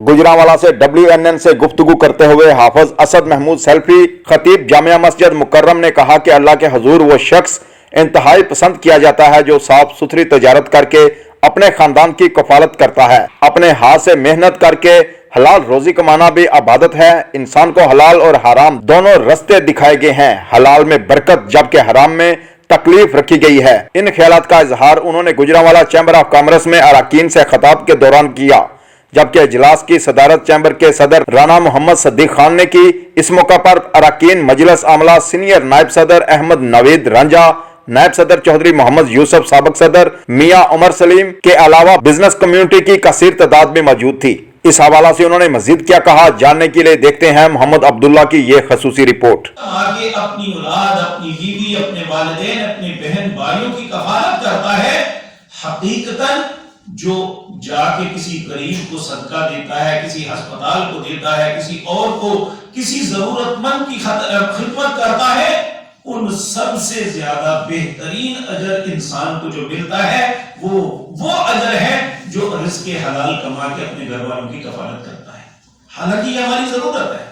गुजरांवाला से WNN से गुफ्तगू करते हुए हाफिज असद महमूद सेल्फी खतीब जामिया मस्जिद मुकर्रम ने कहा कि अल्लाह के हुजूर वो शख्स इंतहाई पसंद किया जाता है जो साफ सुथरी तजारत करके अपने खानदान की कफालत करता है। अपने हाथ से मेहनत करके हलाल रोजी कमाना भी इबादत है। इंसान को हलाल और हराम दोनों रास्ते दिखाए गए हैं। हलाल में बरकत जबकि हराम में तकलीफ रखी गई है। इन ख्यालात का इजहार उन्होंने गुजरांवाला चैम्बर ऑफ कॉमर्स में अरकान से खिताब के दौरान किया, जबकि इजलास की सदारत चैम्बर के सदर राना मोहम्मद सद्दीक खान ने की। इस मौका पर अरकान मजलिस आमला सीनियर नायब सदर अहमद नवीद रांझा, नायब सदर चौधरी मोहम्मद यूसुफ, साबिक सदर मियां उमर सलीम के अलावा बिजनेस कम्युनिटी की कसीर तादाद में मौजूद थी। इस हवाला से उन्होंने मजीद क्या कहा, जानने के लिए देखते हैं मोहम्मद अब्दुल्ला की ये खसूसी रिपोर्ट। आगे अपनी औलाद, अपनी बीवी, अपने वालिदैन, अपने बहन भाइयों की कफालत करता है। हकीकतन जो जाके किसी गरीब को सदका देता है, किसी अस्पताल को देता है, किसी और को, किसी जरूरतमंद की खिदमत करता है, उन सब से ज्यादा बेहतरीन अजर इंसान को जो मिलता है वो अजर है जो रिज़्क़ हलाल कमा के अपने घर वालों की कफालत करता है। हालांकि ये हमारी जरूरत है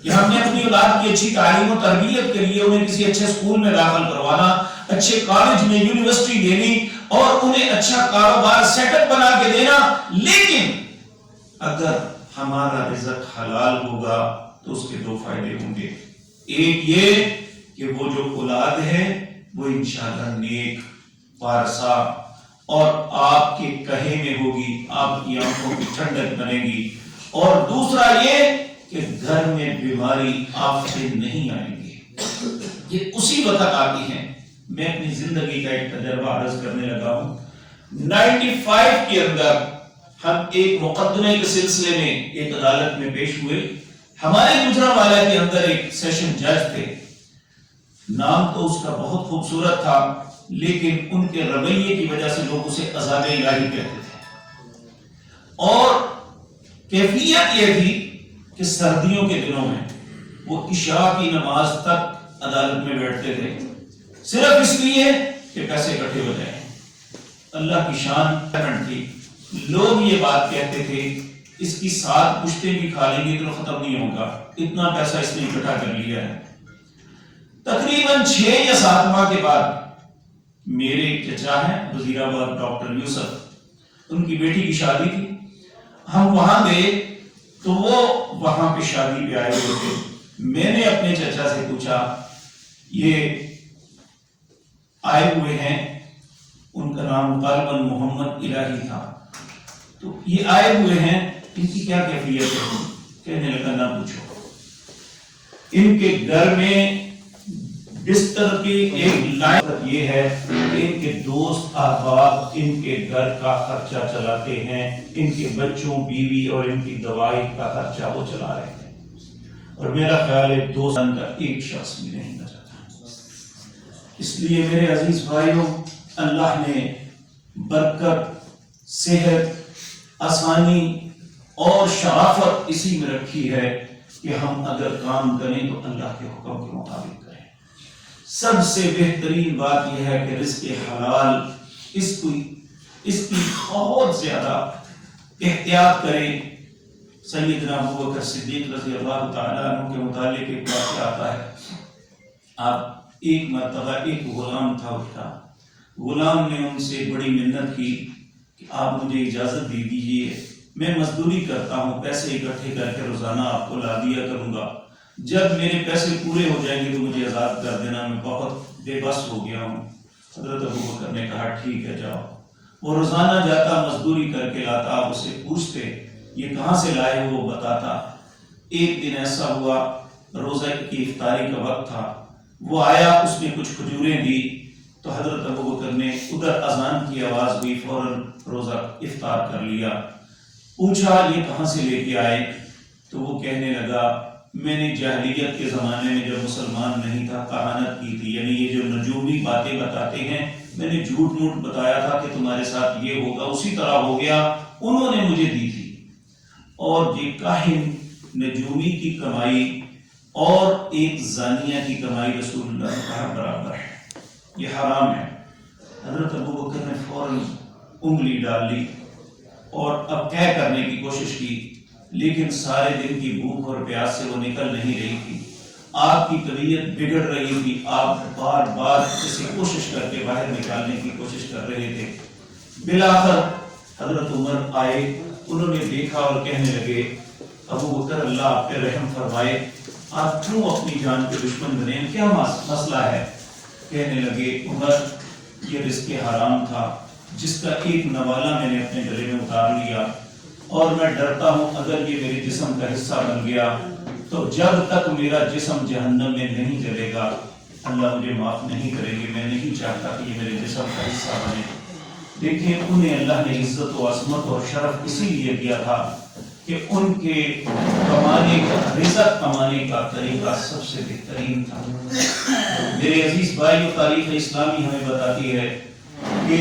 कि हमने अपनी औलाद की अच्छी तालीम और तरबियत के लिए उन्हें किसी अच्छे स्कूल में दाखिल करवाना, अच्छे कॉलेज में, यूनिवर्सिटी देनी और उन्हें अच्छा कारोबार सेटअप बना के देना। लेकिन अगर हमारा रिज़्क़ हलाल होगा तो उसके दो फायदे होंगे। एक ये कि वो जो औलाद है वो इंशाअल्लाह नेक, पारसा और आपके कहे में होगी, आपकी आंखों की ठंडक बनेगी। और दूसरा ये कि घर में बीमारी आफतें नहीं आएंगी। ये उसी वक्त आती हैं। मैं अपनी जिंदगी का एक तजर्बा अर्ज करने लगा हूं। 95 के अंदर हम एक मुकदमे के सिलसिले में एक अदालत में पेश हुए। हमारे गुजरांवाला के अंदर एक सेशन जज थे। नाम तो उसका बहुत खूबसूरत था, लेकिन उनके रवैये की वजह से लोग उसे अज़ाब इलाही कहते थे। और कैफियत यह थी कि सर्दियों के दिनों में वो इशा की नमाज तक अदालत में बैठते थे, सिर्फ इसलिए कि पैसे इकट्ठे हो जाए। अल्लाह की शान थी। लोग ये बात कहते थे इसकी 7 पुश्तें भी खा लेंगे तो खत्म नहीं होगा, इतना पैसा इसने इकट्ठा कर लिया है। तकरीबन 6 या 7 माह के बाद मेरे एक चचा हैं वजीराबाद, डॉक्टर यूसुफ, उनकी बेटी की शादी थी। हम वहां गए तो वो वहां पे शादी पे आए हुए थे। मैंने अपने चचा से पूछा, ये आए हुए हैं, उनका नाम गालिबन मोहम्मद इलाही था, तो ये आए हुए हैं, इनकी क्या कैफियत है? कहने लगा ना पूछो। इनके घर में बिस्तर की एक लाइन ये है कि इनके दोस्त अहबाब इनके घर का खर्चा चलाते हैं, इनके बच्चों, बीवी और इनकी दवाई का खर्चा वो चला रहे हैं। और मेरा ख्याल है दोस्त का एक शख्स भी नहीं बचा। इसलिए मेरे अजीज भाइयों, अल्लाह ने बरकत, सेहत, आसानी और शराफत इसी में रखी है कि हम अगर काम करें तो अल्लाह के हुक्म के मुताबिक करें। सबसे बेहतरीन बात यह है कि रिज़्क़ हलाल इसकी बहुत ज्यादा एहतियात करें। सैयदना अबू बकर सिद्दीक रज़ी अल्लाह तआला अन्हु के मुतालिक एक वाक़या आता है। आप एक मर्तबा एक गुलाम था उठा, गुलाम ने उनसे बड़ी मिन्नत की कि आप मुझे इजाजत दे दीजिए, मैं मजदूरी करता हूँ, पैसे इकट्ठे करके रोजाना आपको ला दिया करूंगा, जब मेरे पैसे पूरे हो जाएंगे तो मुझे आजाद कर देना, मैं बहुत बेबस हो गया हूँ। हजरत अबू बकर ने कहा ठीक है जाओ। वो रोजाना जाता, मजदूरी करके लाता, आप उससे पूछते ये कहाँ से लाए हो, वो बताता। एक दिन ऐसा हुआ, रोजा की इफ्तारी का वक्त था, वो आया, उसने कुछ खजूरें दी, तो हजरत अबू बकर ने उधर अजान की आवाज हुई, फौरन रोजा इफ्तार कर लिया। पूछा ये कहाँ से लेके आए, तो वो कहने लगा मैंने जाहिलियत के ज़माने में जब मुसलमान नहीं था कहानत की थी, यानी ये जो नजूमी बातें बताते हैं, मैंने झूठ मूठ बताया था कि तुम्हारे साथ ये होगा, उसी तरह हो गया, उन्होंने मुझे दी थी। और ये काहिन नजूमी की कमाई और एक जानिया की कमाई रसूलुल्लाह ने कहा बराबर है, ये हराम है। हजरत अबू बकर ने फौरन उंगली डाल ली और अब तय करने की कोशिश की لیکن سارے دن کی بھوک اور پیاس سے وہ نکل نہیں رہی تھی. آپ کی طبیعت بگڑ رہی تھی. آپ بار بار اسے کوشش کر کے باہر نکالنے کی کوشش کر رہے تھے. بالآخر حضرت عمر آئے. انہوں نے دیکھا اور کہنے لگے ابو بکر اللہ آپ پہ رحم فرمائے, آپ کیوں اپنی جان کے دشمن بنے, کیا مسئلہ ہے؟ کہنے لگے عمر یہ رزق حرام تھا جس کا ایک نوالہ میں نے اپنے گلے میں اتار لیا, اور میں ڈرتا ہوں اگر یہ میرے جسم کا حصہ بن گیا تو جب تک میرا جسم جہنم میں نہیں جلے گا اللہ مجھے معاف نہیں کرے گی. میں نہیں چاہتا کہ یہ میرے جسم کا حصہ بنے. دیکھیں انہیں اللہ نے عزت و عظمت اور شرف اسی لیے دیا تھا کہ ان کے کمانے کا, رزق کمانے کا طریقہ سب سے بہترین تھا. میرے عزیز بھائی, تاریخ اسلامی ہمیں بتاتی ہے کہ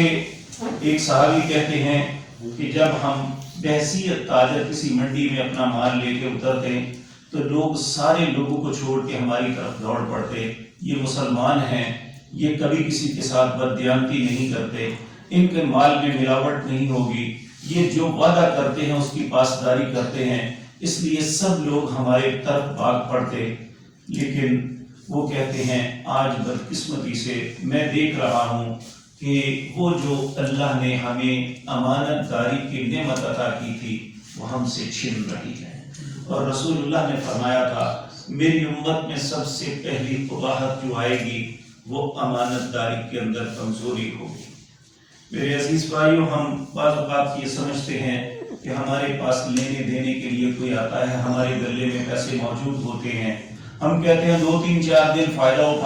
ایک صحابی کہتے ہیں کہ جب ہم بحیثیت تاجر کسی منڈی میں اپنا مال لے کے اترتے تو لوگ سارے لوگوں کو چھوڑ کے ہماری طرف دوڑ پڑتے. یہ مسلمان ہیں, یہ کبھی کسی کے ساتھ بددیانتی نہیں کرتے, ان کے مال میں ملاوٹ نہیں ہوگی, یہ جو وعدہ کرتے ہیں اس کی پاسداری کرتے ہیں, اس لیے سب لوگ ہمارے طرف بھاگ پڑتے. لیکن وہ کہتے ہیں آج بدقسمتی سے میں دیکھ رہا ہوں کہ وہ جو اللہ نے ہمیں امانت داری کی نعمت عطا کی تھی وہ ہم سے چھن رہی ہے. اور رسول اللہ نے فرمایا تھا میری امت میں سب سے پہلی قباحت جو آئے گی وہ امانت داری کے اندر کمزوری ہوگی. میرے عزیز بھائیوں, ہم بعض اوقات یہ سمجھتے ہیں کہ ہمارے پاس لینے دینے کے لیے کوئی آتا ہے, ہمارے گلے میں پیسے موجود ہوتے ہیں, ہم کہتے ہیں 2-3-4 دن فائدہ اٹھا